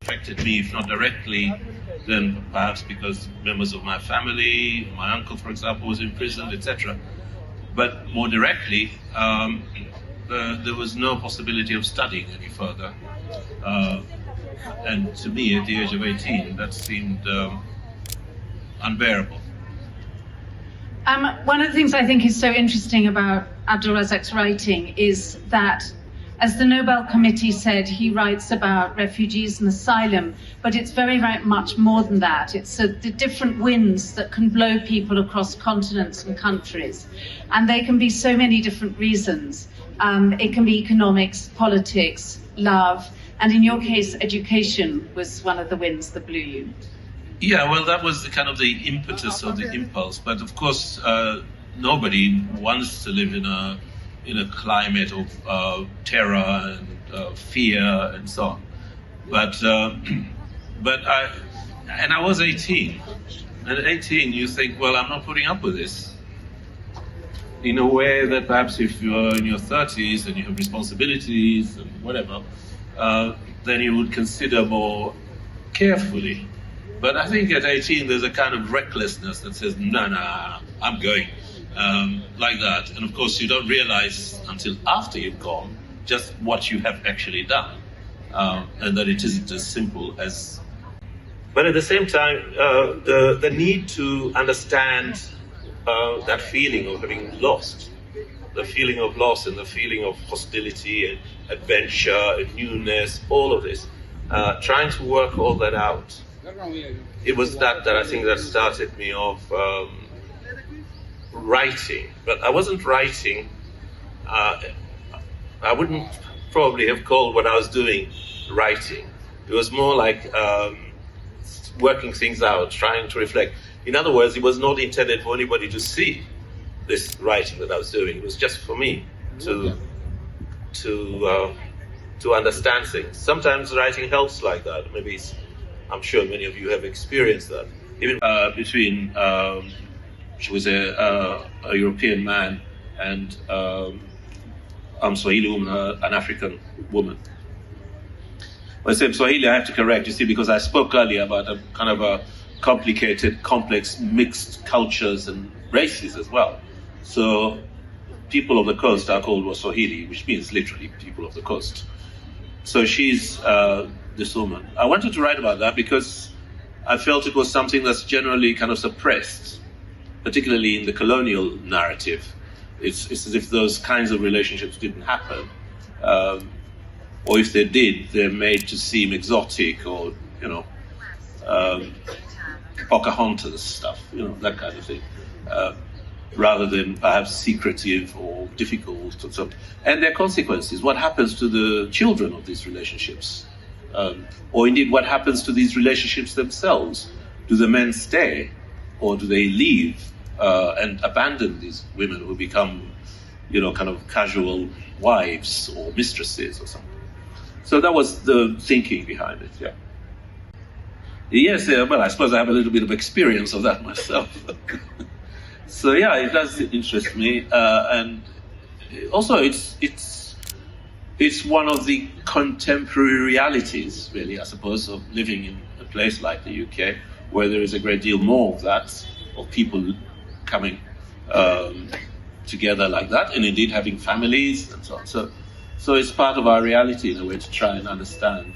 affected me, if not directly, then perhaps because members of my family, my uncle, for example, was imprisoned, etc. But more directly, there was no possibility of studying any further. And to me, at the age of 18, that seemed unbearable. One of the things I think is so interesting about Abdulrazzak's writing is that, as the Nobel Committee said, he writes about refugees and asylum, but it's very, very much more than that. It's the different winds that can blow people across continents and countries. And they can be so many different reasons. It can be economics, politics, love, and in your case, education was one of the winds that blew you. Yeah, well, that was kind of the impetus or the impulse. But of course, nobody wants to live in a climate of terror and fear and so on. But I was 18, and at 18 you think, well, I'm not putting up with this. In a way that perhaps if you're in your 30s and you have responsibilities and whatever, then you would consider more carefully. But I think at 18 there's a kind of recklessness that says, no, I'm going, like that. And of course you don't realize until after you've gone just what you have actually done, and that it isn't as simple as... But at the same time, the need to understand that feeling of having lost, the feeling of loss and the feeling of hostility and adventure and newness, all of this, trying to work all that out. It was that I think that started me off writing. But I wasn't writing, I wouldn't probably have called what I was doing writing. It was more like working things out, trying to reflect. In other words, it was not intended for anybody to see this writing that I was doing. It was just for me to understand things. Sometimes writing helps like that. Maybe I'm sure many of you have experienced that. Even between, she was a European man and I'm Swahili woman, an African woman. When I say Swahili, I have to correct, you see, because I spoke earlier about a kind of a complicated, complex, mixed cultures and races as well. So people of the coast are called Swahili, which means literally people of the coast. So she's this woman. I wanted to write about that because I felt it was something that's generally kind of suppressed, particularly in the colonial narrative. It's as if those kinds of relationships didn't happen. Or if they did, they're made to seem exotic or, Pocahontas stuff, that kind of thing. Rather than perhaps secretive or difficult or something. And their consequences, what happens to the children of these relationships? Or indeed, what happens to these relationships themselves? Do the men stay, or do they leave and abandon these women who become, kind of casual wives or mistresses or something? So that was the thinking behind it, yeah. Yes, well, I suppose I have a little bit of experience of that myself. So yeah, it does interest me, and also it's one of the contemporary realities, really, I suppose, of living in a place like the UK, where there is a great deal more of that, of people coming together like that, and indeed having families and so on. So it's part of our reality in a way to try and understand